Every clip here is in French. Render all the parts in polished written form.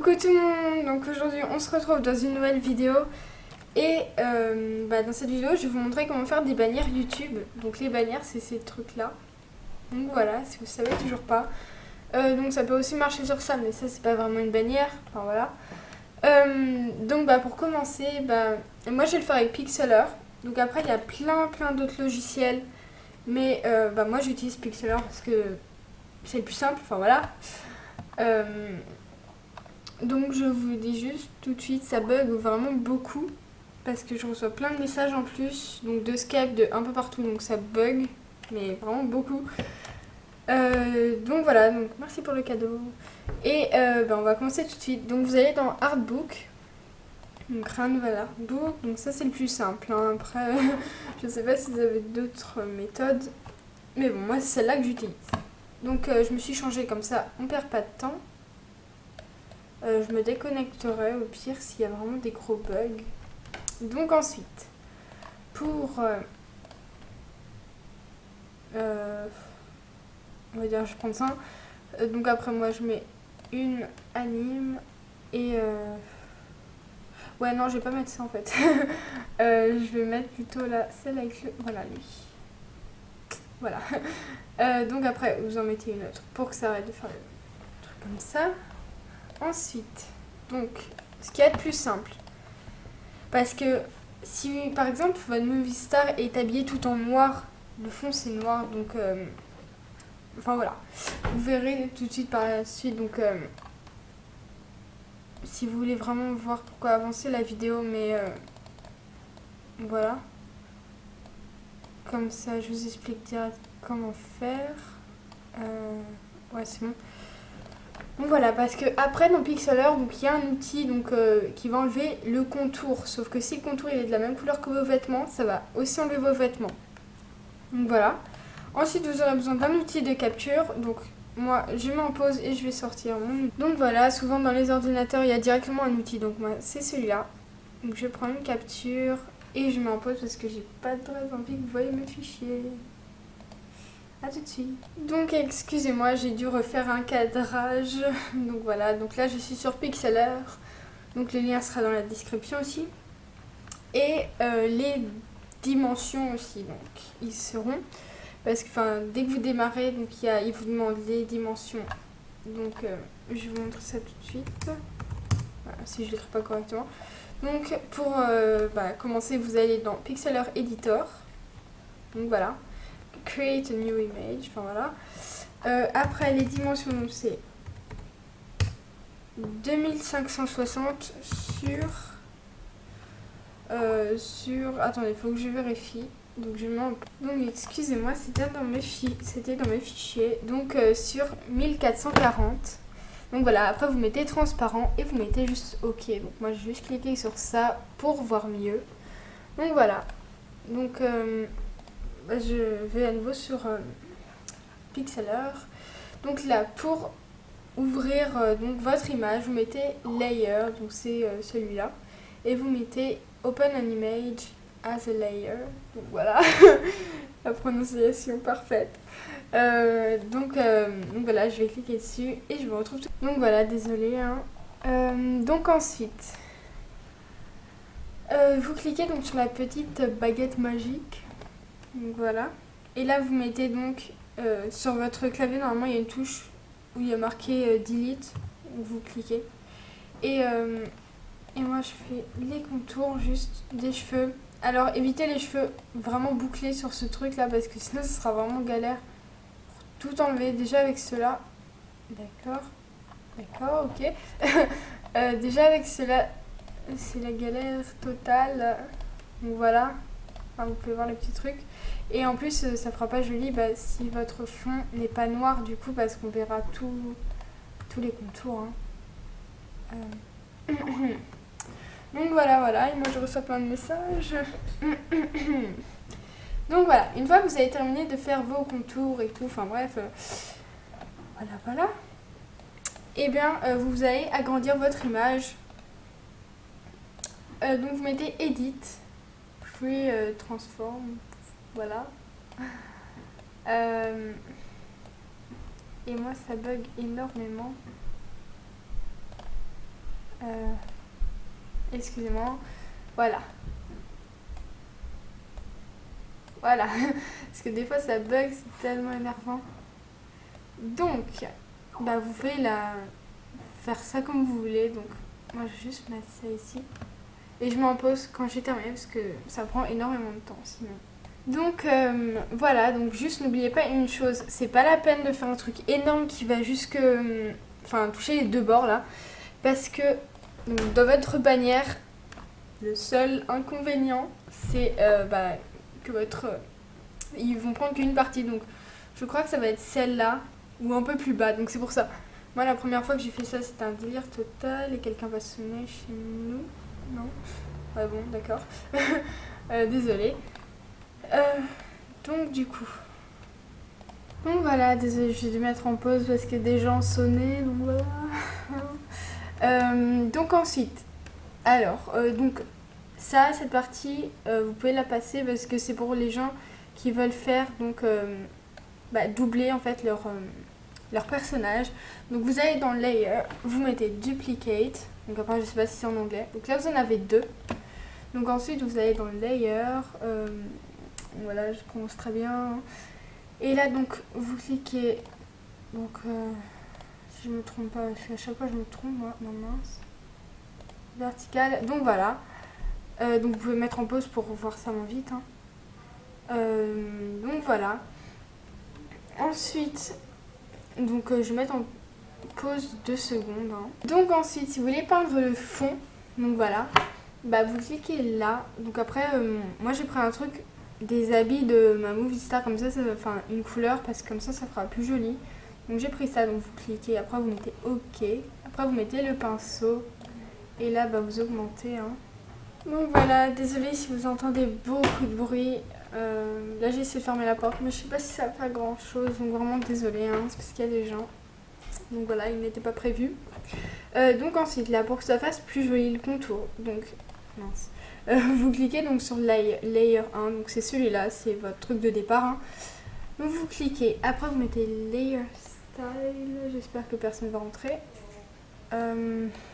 Coucou tout le monde, donc aujourd'hui on se retrouve dans une nouvelle vidéo et dans cette vidéo je vais vous montrer comment faire des bannières YouTube. Donc les bannières c'est ces trucs là, donc voilà si vous savez toujours pas. Donc ça peut aussi marcher sur ça mais ça c'est pas vraiment une bannière, enfin voilà. Donc pour commencer, moi je vais le faire avec Pixlr. Donc après il y a plein d'autres logiciels mais moi j'utilise Pixlr parce que c'est le plus simple, enfin voilà. Donc je vous dis juste tout de suite, ça bug vraiment beaucoup parce que je reçois plein de messages en plus, donc de Skype, de un peu partout, donc ça bug, mais vraiment beaucoup. Donc voilà, donc merci pour le cadeau. Et on va commencer tout de suite. Donc vous allez dans Artbook, donc créer un nouvel Artbook, donc ça c'est le plus simple. Hein. Après, je sais pas si vous avez d'autres méthodes, mais bon, moi c'est celle-là que j'utilise. Donc je me suis changée comme ça, on perd pas de temps. Je me déconnecterai au pire s'il y a vraiment des gros bugs. Donc ensuite, pour... on va dire je prends ça. Donc après moi je mets une anime et... Ouais non je vais pas mettre ça en fait. Je vais mettre plutôt là, celle avec le... Voilà lui. Voilà. Donc après vous en mettez une autre pour que ça arrête de faire le truc comme ça. Ensuite, donc, ce qui est le plus simple, parce que si par exemple votre movie star est habillé tout en noir, le fond c'est noir, donc enfin voilà, vous verrez tout de suite par la suite. Donc si vous voulez vraiment voir pourquoi avancer la vidéo, mais voilà, comme ça je vous explique direct comment faire. Ouais c'est bon. Donc voilà, parce que après dans Pixlr, donc il y a un outil qui va enlever le contour. Sauf que si le contour il est de la même couleur que vos vêtements, ça va aussi enlever vos vêtements. Donc voilà. Ensuite vous aurez besoin d'un outil de capture. Donc moi je mets en pause et je vais sortir mon outil. Donc voilà, souvent dans les ordinateurs il y a directement un outil. Donc moi c'est celui-là. Donc je prends une capture et je mets en pause parce que j'ai pas très envie que vous voyez mes fichiers. A tout de suite. Donc excusez-moi, j'ai dû refaire un cadrage. Donc voilà, donc là je suis sur Pixlr. Donc le lien sera dans la description aussi. Et les dimensions aussi, donc ils seront. Parce que dès que vous démarrez, donc il vous demande les dimensions. Donc je vous montre ça tout de suite. Voilà, si je ne l'écris pas correctement. Donc pour commencer, vous allez dans Pixlr Editor. Donc voilà. Create a new image, enfin voilà. Après les dimensions, c'est 2560 sur... Attendez, il faut que je vérifie. Donc je mets donc excusez-moi, c'était dans mes fichiers. Donc sur 1440. Donc voilà, après vous mettez transparent et vous mettez juste OK. Donc moi je vais juste cliquer sur ça pour voir mieux. Donc voilà. Donc je vais à nouveau sur Pixlr. Donc là, pour ouvrir donc votre image, vous mettez Layer, donc c'est celui-là, et vous mettez Open an image as a layer. Donc voilà, la prononciation parfaite. Donc voilà, je vais cliquer dessus et je me retrouve. Donc voilà, désolé. Donc ensuite, vous cliquez donc sur la petite baguette magique. Donc voilà. Et là, vous mettez donc sur votre clavier, normalement, il y a une touche où il y a marqué Delete. Vous cliquez. Et moi, je fais les contours juste des cheveux. Alors, évitez les cheveux vraiment bouclés sur ce truc-là parce que sinon, ce sera vraiment galère pour tout enlever. Déjà avec cela. D'accord, ok. Déjà avec cela, c'est la galère totale. Donc voilà. Enfin, vous pouvez voir les petits trucs. Et en plus, ça fera pas joli si votre fond n'est pas noir du coup, parce qu'on verra tous les contours. Hein. Donc voilà. Et moi je reçois plein de messages. Donc voilà, une fois que vous avez terminé de faire vos contours et tout, enfin bref, voilà. Et bien, vous allez agrandir votre image. Donc vous mettez Edit. Free transform, voilà. Et moi ça bug énormément. Excusez-moi. Voilà. Voilà. Parce que des fois ça bug, c'est tellement énervant. Donc, bah vous pouvez faire ça comme vous voulez. Donc, moi je vais juste mettre ça ici. Et je m'en pose quand j'ai terminé parce que ça prend énormément de temps sinon. Donc voilà, donc juste n'oubliez pas une chose, c'est pas la peine de faire un truc énorme qui va jusque... Enfin, toucher les deux bords là. Parce que donc, dans votre bannière, le seul inconvénient, c'est que ils vont prendre qu'une partie. Donc je crois que ça va être celle-là ou un peu plus bas. Donc c'est pour ça. Moi, la première fois que j'ai fait ça, c'était un délire total et quelqu'un va sonner chez nous. Non. Ah bon, d'accord. Désolée. Donc du coup. Donc voilà, désolée, j'ai dû mettre en pause parce que des gens sonnaient. Donc voilà. Donc ensuite. Alors, donc ça, cette partie, vous pouvez la passer parce que c'est pour les gens qui veulent faire donc doubler en fait leur personnage. Donc vous allez dans Layer, vous mettez Duplicate. Donc après je sais pas si c'est en anglais. Donc là vous en avez deux. Donc ensuite vous allez dans Layer. Voilà, je prononce très bien. Et là donc vous cliquez. Donc si je me trompe pas, parce qu'à chaque fois je me trompe moi. Non mince. Vertical. Donc voilà. Donc vous pouvez mettre en pause pour voir ça moins vite. Donc voilà. Ensuite, donc je vais mettre en pause 2 secondes. Donc ensuite, si vous voulez peindre le fond, donc voilà, vous cliquez là. Donc après, moi j'ai pris un truc, des habits de ma movie star, comme ça, enfin une couleur, parce que comme ça fera plus joli. Donc j'ai pris ça, donc vous cliquez, après vous mettez OK. Après vous mettez le pinceau, et là vous augmentez. Donc voilà, désolée si vous entendez beaucoup de bruit. Là j'ai essayé de fermer la porte mais je sais pas si ça va faire grand chose, donc vraiment désolée, c'est parce qu'il y a des gens. Donc voilà, il n'était pas prévu. Donc ensuite là, pour que ça fasse plus joli le contour, donc mince. Vous cliquez donc sur layer 1, donc c'est celui-là, c'est votre truc de départ. Donc vous cliquez, après vous mettez layer style, j'espère que personne va rentrer.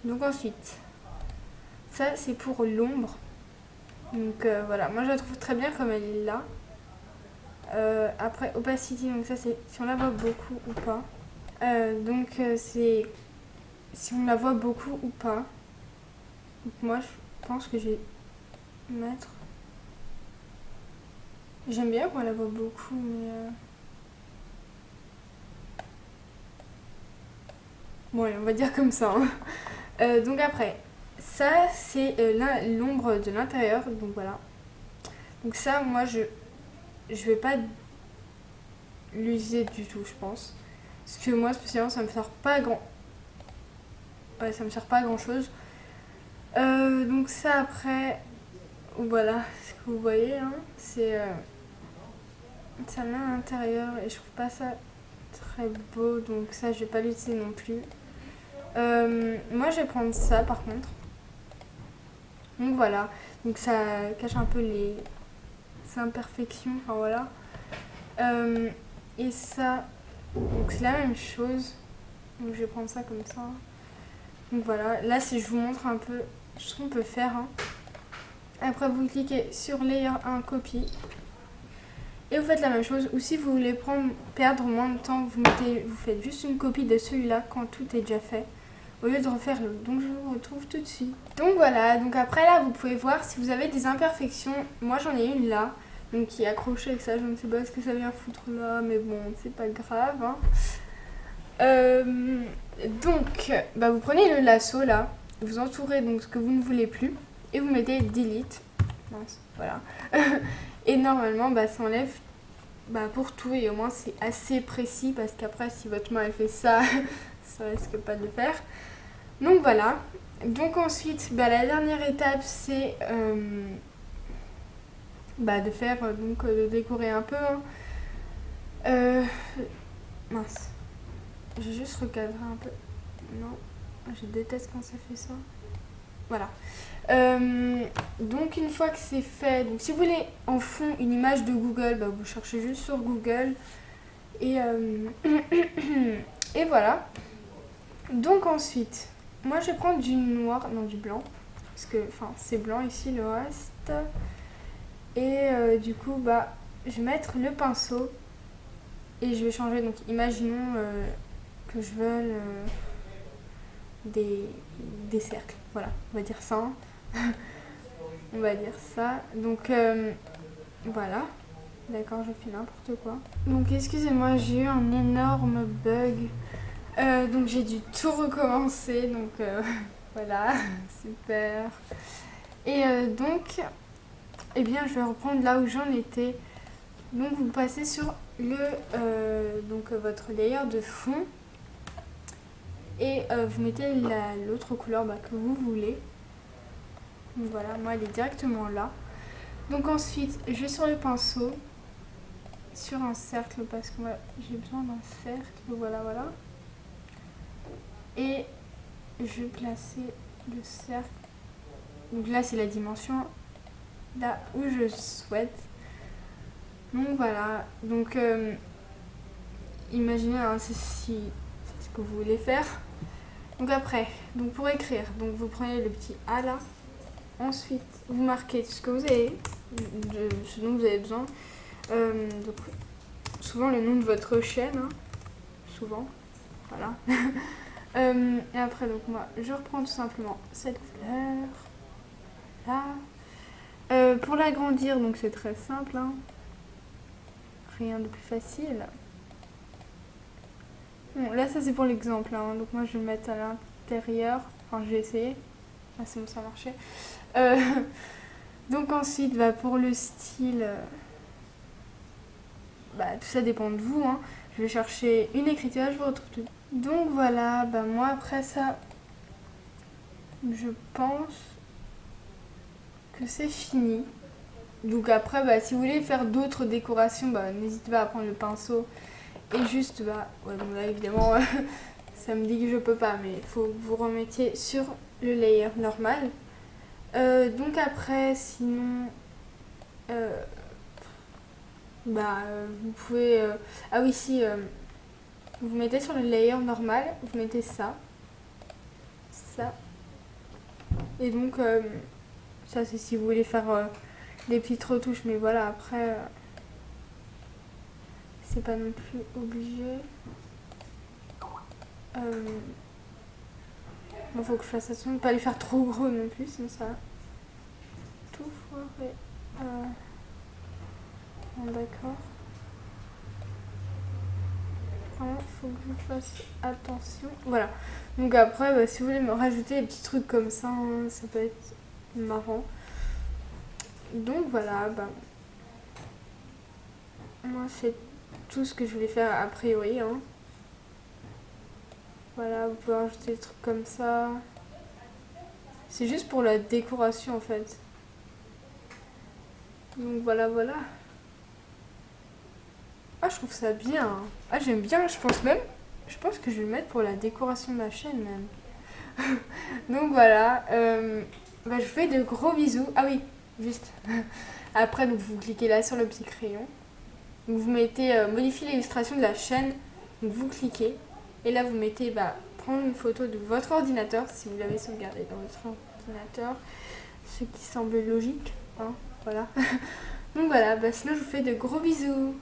Donc ensuite, ça c'est pour l'ombre. Donc voilà, moi je la trouve très bien comme elle est là. Après opacity, donc ça c'est si on la voit beaucoup ou pas. C'est si on la voit beaucoup ou pas. Donc moi je pense que je vais mettre. J'aime bien qu'on la voit beaucoup, mais bon allez, on va dire comme ça. Donc après, ça c'est l'ombre de l'intérieur, donc voilà. Donc ça, moi je vais pas l'utiliser du tout, je pense. Parce que moi, spécialement, ça me sert pas ça me sert pas à grand chose. Donc ça, après, voilà, ce que vous voyez, c'est ça met à l'intérieur et je trouve pas ça très beau, donc ça, je vais pas l'utiliser non plus. Moi, je vais prendre ça, par contre. Donc voilà, donc ça cache un peu les imperfections, enfin voilà. Et ça, donc c'est la même chose. Donc je vais prendre ça comme ça. Donc voilà, là si je vous montre un peu ce qu'on peut faire. Après vous cliquez sur Layer 1 copie. Et vous faites la même chose. Ou si vous voulez perdre moins de temps, vous faites juste une copie de celui-là quand tout est déjà fait. Au lieu de refaire l'autre. Donc je vous retrouve tout de suite. Donc voilà, donc après là vous pouvez voir si vous avez des imperfections. Moi j'en ai une là. Donc qui est accroché avec ça, je ne sais pas ce que ça vient foutre là, mais bon, c'est pas grave. Donc, vous prenez le lasso là, vous entourez donc ce que vous ne voulez plus, et vous mettez delete. Mince, voilà. Et normalement, ça enlève pour tout, et au moins c'est assez précis, parce qu'après, si votre main elle fait ça, ça risque pas de le faire. Donc voilà. Donc ensuite, la dernière étape, c'est de faire, de décorer un peu. Mince. J'ai juste recadré un peu. Non, je déteste quand ça fait ça. Voilà. Donc une fois que c'est fait, donc si vous voulez en fond une image de Google, vous cherchez juste sur Google. Et, et voilà. Donc ensuite, moi je vais prendre du noir, non du blanc, parce que c'est blanc ici le reste. Et du coup bah je vais mettre le pinceau et je vais changer. Donc imaginons que je veuille des cercles, voilà, on va dire ça. On va dire ça. Donc voilà. D'accord, je fais n'importe quoi. Donc excusez-moi, j'ai eu un énorme bug. Donc j'ai dû tout recommencer. Donc voilà, super. Et donc, eh bien, je vais reprendre là où j'en étais. Donc vous passez sur votre layer de fond. Et vous mettez l'autre couleur que vous voulez. Donc voilà, moi elle est directement là. Donc ensuite, je vais sur le pinceau, sur un cercle parce que moi j'ai besoin d'un cercle, voilà. Et je vais placer le cercle. Donc là c'est la dimension là où je souhaite. Donc voilà, donc imaginez c'est ce que vous voulez faire. Donc après, donc pour écrire, donc vous prenez le petit A là. Ensuite, vous marquez ce que vous avez, ce dont vous avez besoin. Donc, souvent le nom de votre chaîne, hein, souvent, voilà. Et après, donc moi, je reprends tout simplement cette couleur là. Pour l'agrandir, donc c'est très simple, hein. Rien de plus facile. Bon, là ça c'est pour l'exemple, hein. Donc moi je vais le mettre à l'intérieur. Enfin, j'ai essayé. Ah, c'est bon, ça a marché. Donc ensuite, pour le style, tout ça dépend de vous, hein. Je vais chercher une écriture, je vous retrouve tout. Donc voilà, moi après ça, je pense que c'est fini. Donc après, si vous voulez faire d'autres décorations, n'hésitez pas à prendre le pinceau. Et juste, ouais, bon là évidemment, ça me dit que je peux pas, mais il faut que vous remettiez sur le layer normal. Donc après, sinon, vous pouvez... ah oui, si, vous mettez sur le layer normal, vous mettez ça. Et donc, ça c'est si vous voulez faire des petites retouches, mais voilà, après, c'est pas non plus obligé. Bon, faut que je fasse attention de ne pas les faire trop gros non plus, sinon ça va tout foirer. Bon, d'accord. Vraiment, faut que je fasse attention. Voilà. Donc après, si vous voulez me rajouter des petits trucs comme ça, hein, ça peut être marrant. Donc voilà, moi c'est tout ce que je voulais faire a priori, hein. Voilà, vous pouvez rajouter des trucs comme ça. C'est juste pour la décoration en fait. Donc voilà. Ah, je trouve ça bien, hein. Ah, j'aime bien, je pense que je vais le mettre pour la décoration de ma chaîne même. Donc voilà, je vous fais de gros bisous. Ah oui, juste. Après, donc, vous cliquez là sur le petit crayon. Donc, vous mettez modifier l'illustration de la chaîne. Donc vous cliquez. Et là, vous mettez prendre une photo de votre ordinateur, si vous l'avez sauvegardé dans votre ordinateur. Ce qui semble logique, hein, voilà. Donc voilà, sinon je vous fais de gros bisous.